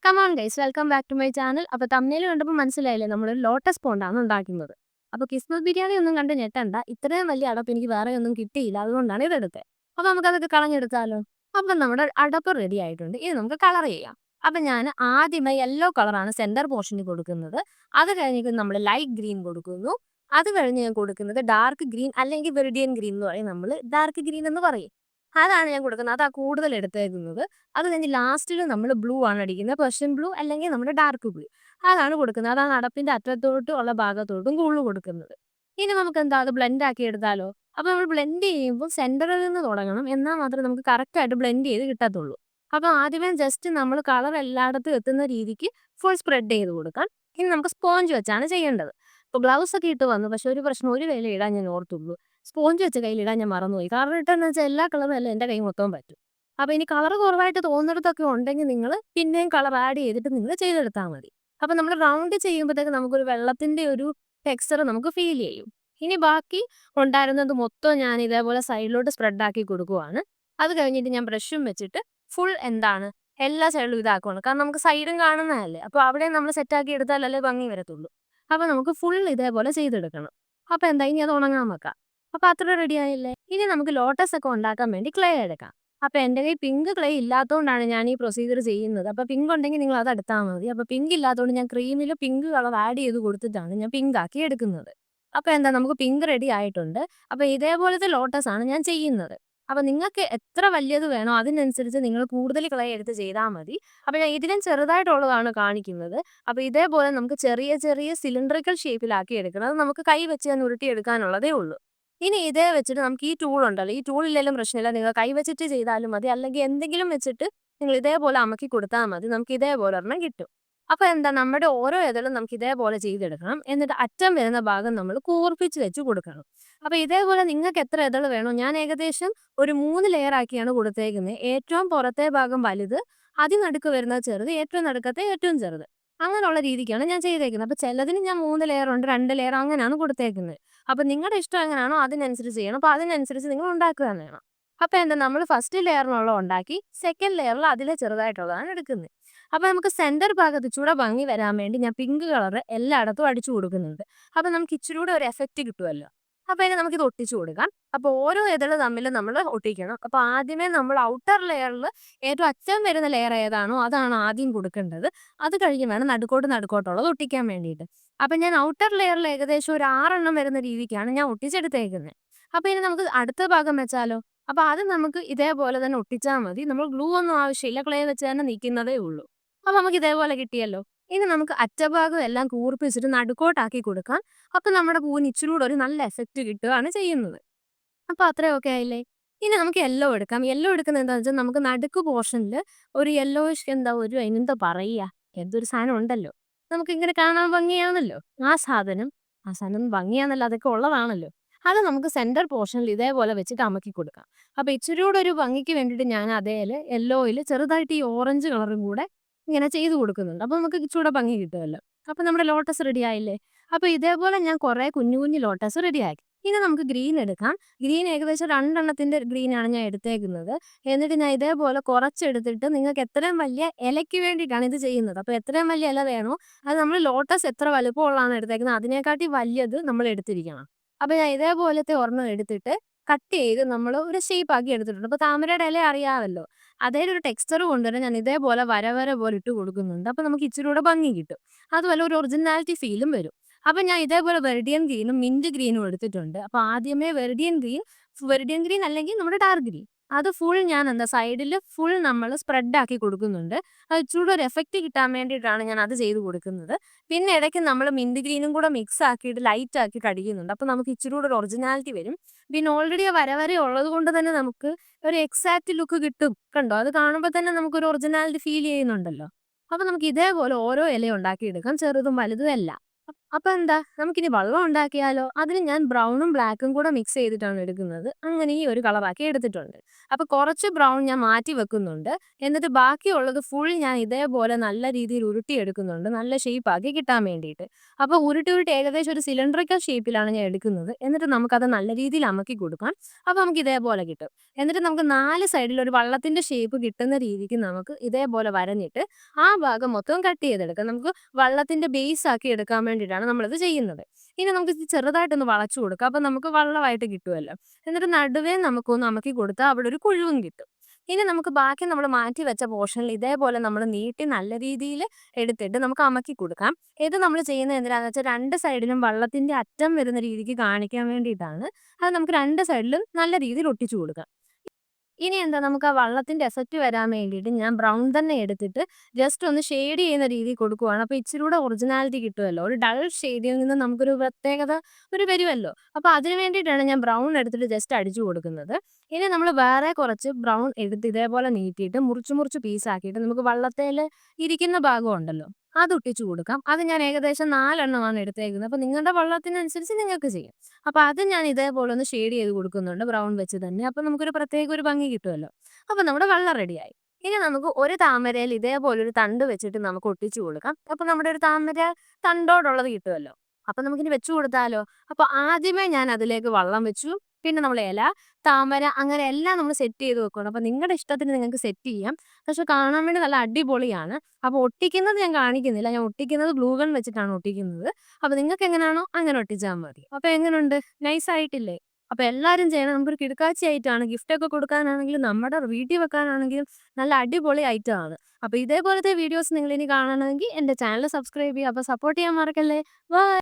Come on guys, welcome back to my channel. അപ്പോൾ തമ്മിൽ കണ്ടപ്പോൾ മനസ്സിലായില്ലേ, നമ്മളൊരു ലോട്ടസ് പോണ്ടാണ് ഉണ്ടാക്കുന്നത്. അപ്പോൾ കിസ്മത്ത് ബിരിയാണി ഒന്നും കണ്ട് ഞെട്ടണ്ട, ഇത്രയും വലിയ അടപ്പ് എനിക്ക് വേറെ ഒന്നും കിട്ടിയില്ല, അതുകൊണ്ടാണ് ഇതെടുത്തത്. അപ്പോൾ നമുക്കതൊക്കെ കളഞ്ഞെടുത്താലോ. അപ്പം നമ്മുടെ അടപ്പ് റെഡി ആയിട്ടുണ്ട്. ഇത് നമുക്ക് കളർ ചെയ്യാം. അപ്പം ഞാൻ ആദ്യമേ യെല്ലോ കളറാണ് സെൻറ്റർ പോർഷനിൽ കൊടുക്കുന്നത്. അത് കഴിഞ്ഞിട്ട് നമ്മൾ ലൈറ്റ് ഗ്രീൻ കൊടുക്കുന്നു. അത് കഴിഞ്ഞ് ഞാൻ കൊടുക്കുന്നത് ഡാർക്ക് ഗ്രീൻ അല്ലെങ്കിൽ വെറിഡിയൻ ഗ്രീൻ എന്ന് പറയും, നമ്മൾ ഡാർക്ക് ഗ്രീൻ എന്ന് പറയും. അതാണ് ഞാൻ കൊടുക്കുന്നത്, അതാ കൂടുതൽ എടുത്തേക്കുന്നത്. അത് കഴിഞ്ഞ് ലാസ്റ്റിൽ നമ്മൾ ബ്ലൂ ആണ് അടിക്കുന്നത്, പെർഷ്യൻ ബ്ലൂ അല്ലെങ്കിൽ നമ്മുടെ ഡാർക്ക് ബ്ലൂ. അതാണ് കൊടുക്കുന്നത്. അതാണ് അടപ്പിന്റെ അറ്റത്തോട്ടും ഉള്ള ഭാഗത്തോട്ടും കൂടുതൽ കൊടുക്കുന്നത്. ഇനി നമുക്ക് എന്താ അത് ബ്ലെൻഡ് ആക്കി എടുത്താലോ. അപ്പോൾ നമ്മൾ ബ്ലെൻഡ് ചെയ്യുമ്പോൾ സെന്ററിൽ നിന്ന് തുടങ്ങണം, എന്നാൽ മാത്രമേ നമുക്ക് കറക്റ്റായിട്ട് ബ്ലെൻഡ് ചെയ്ത് കിട്ടത്തുള്ളൂ. അപ്പോൾ ആദ്യമേ ജസ്റ്റ് നമ്മൾ കളർ എല്ലായിടത്തും എത്തുന്ന രീതിക്ക് ഫുൾ സ്പ്രെഡ് ചെയ്ത് കൊടുക്കാം. ഇനി നമുക്ക് സ്പോഞ്ച് വെച്ചാണ് ചെയ്യേണ്ടത്. ഇപ്പോൾ ഗ്ലൗസ് ഒക്കെ ഇട്ട് വന്നു, പക്ഷെ ഒരു പ്രശ്നം, ഒരു കയ്യിൽ ഇടാൻ ഞാൻ ഓർത്തുള്ളൂ. സ്പോഞ്ച് വെച്ച് കയ്യിലിടാൻ ഞാൻ മറന്നുപോയി. കാരണം ഇട്ടെന്ന് വെച്ചാൽ എല്ലാ കളറും അല്ല എൻ്റെ കൈ മൊത്തം പറ്റും. അപ്പോൾ ഇനി കളർ കുറവായിട്ട് തോന്നുന്നിടത്തൊക്കെ ഉണ്ടെങ്കിൽ നിങ്ങൾ പിന്നെയും കളർ ആഡ് ചെയ്തിട്ട് നിങ്ങൾ ചെയ്തെടുത്താൽ മതി. അപ്പോൾ നമ്മൾ റൗണ്ട് ചെയ്യുമ്പോഴത്തേക്ക് നമുക്കൊരു വെള്ളത്തിൻ്റെ ഒരു ടെക്സ്ചർ നമുക്ക് ഫീൽ ചെയ്യും. ഇനി ബാക്കി ഉണ്ടായിരുന്നത് മൊത്തം ഞാൻ ഇതേപോലെ സൈഡിലോട്ട് സ്പ്രെഡ് ആക്കി കൊടുക്കുവാണ്. അത് കഴിഞ്ഞിട്ട് ഞാൻ ബ്രഷും വെച്ചിട്ട് ഫുൾ എന്താണ് എല്ലാ സൈഡിലും ഇതാക്കുവാണ്. കാരണം നമുക്ക് സൈഡും കാണുന്നതല്ലേ, അപ്പോൾ അവിടെ നമ്മൾ സെറ്റാക്കി എടുത്താലല്ലേ ഭംഗി വരത്തുള്ളൂ. അപ്പോൾ നമുക്ക് ഫുൾ ഇതേപോലെ ചെയ്തെടുക്കണം. അപ്പോൾ എന്താ, ഇനി അത് ഉണങ്ങാൻ വെക്കാം. അപ്പോൾ അത്ര റെഡി ആയില്ലേ. ഇനി നമുക്ക് ലോട്ടസ് ഒക്കെ ഉണ്ടാക്കാൻ വേണ്ടി ക്ലേ എടുക്കാം. അപ്പോൾ എൻ്റെ കയ്യിൽ പിങ്ക് ക്ലേ ഇല്ലാത്തതുകൊണ്ടാണ് ഞാൻ ഈ പ്രൊസീജിയർ ചെയ്യുന്നത്. അപ്പോൾ പിങ്ക് ഉണ്ടെങ്കിൽ നിങ്ങൾ അത് എടുത്താൽ മതി. അപ്പോൾ പിങ്ക് ഇല്ലാത്തതുകൊണ്ട് ഞാൻ ക്രീമിൽ പിങ്ക് കളർ ആഡ് ചെയ്ത് കൊടുത്തിട്ടാണ് ഞാൻ പിങ്ക് ആക്കി എടുക്കുന്നത്. അപ്പോൾ എന്താ, നമുക്ക് പിങ്ക് റെഡി ആയിട്ടുണ്ട്. അപ്പോൾ ഇതേപോലത്തെ ലോട്ടസ് ആണ് ഞാൻ ചെയ്യുന്നത്. അപ്പോൾ നിങ്ങൾക്ക് എത്ര വലിയത് വേണോ അതിനനുസരിച്ച് നിങ്ങൾ കൂടുതൽ ക്ലേ എടുത്ത് ചെയ്താൽ മതി. അപ്പോൾ ഞാൻ ഇതിലും ചെറുതായിട്ടുള്ളതാണ് കാണിക്കുന്നത്. അപ്പോൾ ഇതേപോലെ നമുക്ക് ചെറിയ ചെറിയ സിലിണ്ടറിക്കൽ ഷേപ്പിലാക്കി എടുക്കണം. അത് നമുക്ക് കൈ വെച്ച് ഞാൻ ഉരുട്ടിയെടുക്കാനുള്ളതേ ഉള്ളൂ. ഇനി ഇതേ വെച്ചിട്ട് നമുക്ക് ഈ ടൂൾ ഉണ്ടല്ലോ, ഈ ടൂൾ ഇല്ലെങ്കിലും പ്രശ്നമില്ല, നിങ്ങൾ കൈ വെച്ചിട്ട് ചെയ്താലും മതി, അല്ലെങ്കിൽ എന്തെങ്കിലും വെച്ചിട്ട് നിങ്ങൾ ഇതേപോലെ അമക്കി കൊടുത്താൽ മതി. നമുക്ക് ഇതേപോലെ ഒരെണ്ണം കിട്ടും. അപ്പോൾ എന്താ, നമ്മുടെ ഓരോ ഇതളും നമുക്ക് ഇതേപോലെ ചെയ്തെടുക്കണം. എന്നിട്ട് അറ്റം വരുന്ന ഭാഗം നമ്മൾ കൂർപ്പിച്ച് വെച്ച് കൊടുക്കണം. അപ്പോൾ ഇതേപോലെ നിങ്ങൾക്ക് എത്ര ഇതൾ വേണോ, ഞാൻ ഏകദേശം ഒരു 3 ലെയർ ആക്കിയാണ് കൊടുത്തേക്കുന്നത്. ഏറ്റവും പുറത്തെ ഭാഗം വലുത്, അതിനടുക്ക് വരുന്നത് ചെറുത്, ഏറ്റവും നടുക്കത്തെ ഏറ്റവും ചെറുത്. അങ്ങനെയുള്ള രീതിക്കാണ് ഞാൻ ചെയ്തേക്കുന്നത്. അപ്പോൾ ചിലതിന് ഞാൻ 3 ലെയർ ഉണ്ട്, 2 ലെയർ അങ്ങനെയാണ് കൊടുത്തേക്കുന്നത്. അപ്പോൾ നിങ്ങളുടെ ഇഷ്ടം എങ്ങനെയാണോ അതിനനുസരിച്ച് ചെയ്യണം. അപ്പോൾ അതിനനുസരിച്ച് നിങ്ങൾ ഉണ്ടാക്കുക തന്നെ വേണം. അപ്പോൾ എന്താ, നമ്മൾ ഫസ്റ്റ് ലെയറിനുള്ള ഉണ്ടാക്കി സെക്കൻഡ് ലെയറിൽ അതിലെ ചെറുതായിട്ടുള്ളതാണ് എടുക്കുന്നത്. അപ്പോൾ നമുക്ക് സെന്റർ ഭാഗത്ത് ഇച്ചിരി ഭംഗി വരാൻ വേണ്ടി ഞാൻ പിങ്ക് കളർ എല്ലായിടത്തും അടിച്ചു കൊടുക്കുന്നുണ്ട്. അപ്പോൾ നമുക്ക് ഇച്ചിരി കൂടെ ഒരു എഫക്റ്റ് കിട്ടുമല്ലോ. അപ്പോൾ ഇനി നമുക്കിത് ഒട്ടിച്ചു കൊടുക്കാം. അപ്പോൾ ഓരോ ഇതള് തമ്മിൽ നമ്മൾ ഒട്ടിക്കണം. അപ്പോൾ ആദ്യമേ നമ്മൾ ഔട്ടർ ലെയറിൽ ഏറ്റവും അറ്റം വരുന്ന ലെയർ ഏതാണോ അതാണ് ആദ്യം കൊടുക്കേണ്ടത്. അത് കഴിഞ്ഞ് വേണം നടുക്കോട്ടുള്ളത് ഒട്ടിക്കാൻ വേണ്ടിയിട്ട്. അപ്പം ഞാൻ ഔട്ടർ ലെയറിൽ ഏകദേശം ഒരു 6 എണ്ണം വരുന്ന രീതിക്കാണ് ഞാൻ ഒട്ടിച്ചെടുത്തേക്കുന്നത്. അപ്പോൾ ഇനി നമുക്ക് അടുത്ത ഭാഗം വെച്ചാലോ. അപ്പോൾ അത് നമുക്ക് ഇതേപോലെ തന്നെ ഒട്ടിച്ചാൽ മതി. നമ്മൾ ഗ്ലൂ ഒന്നും ആവശ്യമില്ല, ക്ലേ വെച്ച് തന്നെ നിൽക്കുന്നതേ ഉള്ളൂ. അപ്പോൾ നമുക്ക് ഇതേപോലെ കിട്ടിയല്ലോ. ഇനി നമുക്ക് അറ്റഭാഗം എല്ലാം കൂർപ്പിച്ചിട്ട് നടുക്കോട്ടാക്കി കൊടുക്കാം. അപ്പോൾ നമ്മുടെ പൂവിന് ഇച്ചിരി കൂടെ ഒരു നല്ല എഫക്റ്റ് കിട്ടുകയാണ് ചെയ്യുന്നത്. അപ്പോൾ അത്രയും ഓക്കെ ആയില്ലേ. ഇനി നമുക്ക് യെല്ലോ എടുക്കാം. യെല്ലോ എടുക്കുന്നത് എന്താണെന്ന് വെച്ചാൽ നമുക്ക് നടുക്ക് പോർഷനിൽ ഒരു യെല്ലോയിഷ്, എന്താ ഒരു അതിനെന്താ പറയുക, എന്തൊരു സാധനം ഉണ്ടല്ലോ, നമുക്കിങ്ങനെ കാണാൻ ഭംഗിയാണല്ലോ ആ സാധനം ഭംഗിയാണല്ലോ, അതൊക്കെ ഉള്ളതാണല്ലോ. അത് നമുക്ക് സെന്റർ പോർഷനിൽ ഇതേപോലെ വെച്ചിട്ട് അമക്കി കൊടുക്കാം. അപ്പോൾ ഇച്ചിരി കൂടെ ഒരു ഭംഗിക്ക് വേണ്ടിയിട്ട് ഞാൻ അതേൽ യെല്ലോയിൽ ചെറുതായിട്ട് ഈ ഓറഞ്ച് കളറും കൂടെ ഇങ്ങനെ ചെയ്ത് കൊടുക്കുന്നുണ്ട്. അപ്പോൾ നമുക്ക് ഇച്ചിരി കൂടെ ഭംഗി കിട്ടുമല്ലോ. അപ്പോൾ നമ്മുടെ ലോട്ടസ് റെഡി ആയില്ലേ. അപ്പോൾ ഇതേപോലെ ഞാൻ കുറേ കുഞ്ഞു കുഞ്ഞു ലോട്ടസ് റെഡിയാക്കി. ഇനി നമുക്ക് ഗ്രീൻ എടുക്കാം. ഗ്രീൻ ഏകദേശം 2 എണ്ണത്തിൻ്റെ ഗ്രീനാണ് ഞാൻ എടുത്തേക്കുന്നത്. എന്നിട്ട് ഞാൻ ഇതേപോലെ കുറച്ചെടുത്തിട്ട്, നിങ്ങൾക്ക് എത്രയും വലിയ ഇലയ്ക്ക് വേണ്ടിയിട്ടാണ് ഇത് ചെയ്യുന്നത്. അപ്പോൾ എത്രയും വലിയ ഇല വേണോ, അത് നമ്മൾ ലോട്ടസ് എത്ര വലുപ്പമുള്ളതാണ് എടുത്തേക്കുന്നത് അതിനെക്കാട്ടി വലിയത് നമ്മൾ എടുത്തിരിക്കണം. അപ്പോൾ ഞാൻ ഇതേപോലത്തെ ഒരെണ്ണം എടുത്തിട്ട് കട്ട് ചെയ്ത് നമ്മൾ ഒരു ഷേപ്പ് ആക്കി എടുത്തിട്ടുണ്ട്. അപ്പോൾ താമരയുടെ ഇല അറിയാമല്ലോ, അതേ ഒരു ടെക്സ്ചർ കൊണ്ടുവരാൻ ഞാൻ ഇതേപോലെ വര വര പോലെ ഇട്ട് കൊടുക്കുന്നുണ്ട്. അപ്പോൾ നമുക്ക് ഇച്ചിരി കൂടെ ഭംഗി കിട്ടും. അതുപോലെ ഒരു ഒറിജിനാലിറ്റി ഫീലും വരും. അപ്പം ഞാൻ ഇതേപോലെ വെറിഡിയൻ ഗ്രീനും മിന്റ് ഗ്രീനും എടുത്തിട്ടുണ്ട്. അപ്പോൾ ആദ്യമേ വെറിഡിയൻ ഗ്രീൻ അല്ലെങ്കിൽ നമ്മുടെ ഡാർക്ക് ഗ്രീൻ, അത് ഫുൾ ഞാൻ എന്താ സൈഡിൽ ഫുൾ നമ്മൾ സ്പ്രെഡ് ആക്കി കൊടുക്കുന്നുണ്ട്. അത് ഇച്ചിരി ഒരു എഫക്റ്റ് കിട്ടാൻ വേണ്ടിയിട്ടാണ് ഞാൻ അത് ചെയ്ത് കൊടുക്കുന്നത്. പിന്നെ ഇടയ്ക്ക് നമ്മൾ മിന്റ് ഗ്രീനും കൂടെ മിക്സ് ആക്കിയിട്ട് ലൈറ്റ് ആക്കി കടിക്കുന്നുണ്ട്. അപ്പോൾ നമുക്ക് ഇച്ചിരി കൂടെ ഒരു ഒറിജിനാലിറ്റി വരും. പിന്നെ ഓൾറെഡി ആ വര വര ഉള്ളത് കൊണ്ട് തന്നെ നമുക്ക് ഒരു എക്സാക്റ്റ് ലുക്ക് കിട്ടും. കണ്ടോ, അത് കാണുമ്പോൾ തന്നെ നമുക്കൊരു ഒറിജിനാലിറ്റി ഫീൽ ചെയ്യുന്നുണ്ടല്ലോ. അപ്പോൾ നമുക്ക് ഇതേപോലെ ഓരോ ഇല ഉണ്ടാക്കിയെടുക്കാം, ചെറുതും വലുതും എല്ലാം. അപ്പൊ എന്താ നമുക്കിനി വെള്ളം ഉണ്ടാക്കിയാലോ? അതിന് ഞാൻ ബ്രൗണും ബ്ലാക്കും കൂടെ മിക്സ് ചെയ്തിട്ടാണ് എടുക്കുന്നത്. അങ്ങനെ ഈ ഒരു കളറാക്കി എടുത്തിട്ടുണ്ട്. അപ്പൊ കുറച്ച് ബ്രൗൺ ഞാൻ മാറ്റി വെക്കുന്നുണ്ട്. എന്നിട്ട് ബാക്കിയുള്ളത് ഫുൾ ഞാൻ ഇതേപോലെ നല്ല രീതിയിൽ ഉരുട്ടിയെടുക്കുന്നുണ്ട്. നല്ല ഷേപ്പാക്കി കിട്ടാൻ വേണ്ടിയിട്ട്. അപ്പൊ ഉരുട്ടി ഉരുട്ടി ഏകദേശം ഒരു സിലിണ്ടറിക്കൽ ഷേപ്പിലാണ് ഞാൻ എടുക്കുന്നത്. എന്നിട്ട് നമുക്കത് നല്ല രീതിയിൽ അമക്കി കൊടുക്കാം. അപ്പൊ നമുക്ക് ഇതേപോലെ കിട്ടും. എന്നിട്ട് നമുക്ക് 4 സൈഡിൽ ഒരു വള്ളത്തിന്റെ ഷേപ്പ് കിട്ടുന്ന രീതിക്ക് നമുക്ക് ഇതേപോലെ വരഞ്ഞിട്ട് ആ ഭാഗം മൊത്തം കട്ട് ചെയ്തെടുക്കാം. നമുക്ക് വള്ളത്തിന്റെ ബേസ് ആക്കി എടുക്കാൻ വേണ്ടിയിട്ടാണ് നമ്മളിത് ചെയ്യുന്നത്. ഇനി നമുക്ക് ഇത് ചെറുതായിട്ടൊന്ന് വളച്ചു കൊടുക്കാം. അപ്പൊ നമുക്ക് വള്ളമായിട്ട് കിട്ടുമല്ലോ. എന്നിട്ട് നടുവേ നമുക്കൊന്ന് അമക്കി കൊടുത്താൽ അവിടെ ഒരു കുഴിവും കിട്ടും. ഇനി നമുക്ക് ബാക്കി നമ്മൾ മാറ്റി വെച്ച പോർഷനിൽ ഇതേപോലെ നമ്മൾ നീട്ടി നല്ല രീതിയിൽ എടുത്തിട്ട് നമുക്ക് അമക്കി കൊടുക്കാം. ഇത് നമ്മൾ ചെയ്യുന്നത് എന്തിനാന്ന് വെച്ചാൽ 2 സൈഡിലും വള്ളത്തിന്റെ അറ്റം വരുന്ന രീതിക്ക് കാണിക്കാൻ വേണ്ടിയിട്ടാണ്. അത് നമുക്ക് 2 സൈഡിലും നല്ല രീതിയിൽ ഒട്ടിച്ചു കൊടുക്കാം. ഇനി എന്താ നമുക്ക് ആ വള്ളത്തിന്റെ എഫക്റ്റ് വരാൻ വേണ്ടിയിട്ട് ഞാൻ ബ്രൗൺ തന്നെ എടുത്തിട്ട് ജസ്റ്റ് ഒന്ന് ഷെയ്ഡ് ചെയ്യുന്ന രീതിയിൽ കൊടുക്കുവാണ്. അപ്പൊ ഇച്ചിരൂടെ ഒറിജിനാലിറ്റി കിട്ടുമല്ലോ. ഒരു ഡൾ ഷെയ്ഡിൽ നിന്ന് നമുക്കൊരു പ്രത്യേകത വരുമല്ലോ. അപ്പൊ അതിന് വേണ്ടിയിട്ടാണ് ഞാൻ ബ്രൗൺ എടുത്തിട്ട് ജസ്റ്റ് അടിച്ചു കൊടുക്കുന്നത്. ഇനി നമ്മൾ വേറെ കുറച്ച് ബ്രൗൺ എടുത്ത് ഇതേപോലെ നീട്ടിയിട്ട് മുറിച്ച് മുറിച്ച് പീസാക്കിയിട്ട് നമുക്ക് വള്ളത്തേല് ഇരിക്കുന്ന ഭാഗം ഉണ്ടല്ലോ അത് ഒട്ടിച്ചു കൊടുക്കാം. അത് ഞാൻ ഏകദേശം 4 എണ്ണമാണ് എടുത്തേക്കുന്നത്. അപ്പൊ നിങ്ങളുടെ വള്ളത്തിനനുസരിച്ച് നിങ്ങൾക്ക് ചെയ്യാം. അപ്പൊ അത് ഞാൻ ഇതേപോലെ ഒന്ന് ഷെയ്ഡ് ചെയ്ത് കൊടുക്കുന്നുണ്ട് ബ്രൗൺ വെച്ച് തന്നെ. അപ്പൊ നമുക്കൊരു പ്രത്യേക ഒരു ഭംഗി കിട്ടുമല്ലോ. അപ്പൊ നമ്മുടെ വെള്ളം റെഡിയായി. ഇനി നമുക്ക് ഒരു താമരയിൽ ഇതേപോലെ ഒരു തണ്ട് വെച്ചിട്ട് നമുക്ക് ഒട്ടിച്ചു കൊടുക്കാം. അപ്പൊ നമ്മുടെ ഒരു താമര തണ്ടോടുള്ളത് കിട്ടുമല്ലോ. അപ്പൊ നമുക്കിനി വെച്ചു കൊടുത്താലോ? അപ്പൊ ആദ്യമേ ഞാൻ അതിലേക്ക് വള്ളം വെച്ചു. പിന്നെ നമ്മൾ ഇല, താമര അങ്ങനെ എല്ലാം നമ്മൾ സെറ്റ് ചെയ്ത് വെക്കണം. അപ്പൊ നിങ്ങളുടെ ഇഷ്ടത്തിന് നിങ്ങൾക്ക് സെറ്റ് ചെയ്യാം. പക്ഷെ കാണാൻ വേണ്ടി നല്ല അടിപൊളിയാണ്. അപ്പൊ ഒട്ടിക്കുന്നത് ഞാൻ കാണിക്കുന്നില്ല. ഞാൻ ഒട്ടിക്കുന്നത് ഗ്ലൂ ഗൺ വെച്ചിട്ടാണ് ഒട്ടിക്കുന്നത്. അപ്പൊ നിങ്ങൾക്ക് എങ്ങനെയാണോ അങ്ങനെ ഒട്ടിച്ചാൽ മതി. അപ്പൊ എങ്ങനുണ്ട്? നൈസ് ആയിട്ടില്ലേ? അപ്പൊ എല്ലാരും ചെയ്യണം. നമുക്കൊരു കിടുക്കാച്ചി ഗിഫ്റ്റ് ഒക്കെ കൊടുക്കാനാണെങ്കിലും നമ്മുടെ വീട്ടിൽ വെക്കാനാണെങ്കിലും നല്ല അടിപൊളി ഐറ്റമാണ്. അപ്പൊ ഇതേപോലത്തെ വീഡിയോസ് നിങ്ങൾ ഇനി കാണണമെങ്കിൽ എന്റെ ചാനൽ സബ്സ്ക്രൈബ് ചെയ്യുക. അപ്പൊ സപ്പോർട്ട് ചെയ്യാൻ മറക്കല്ലേ. ബൈ.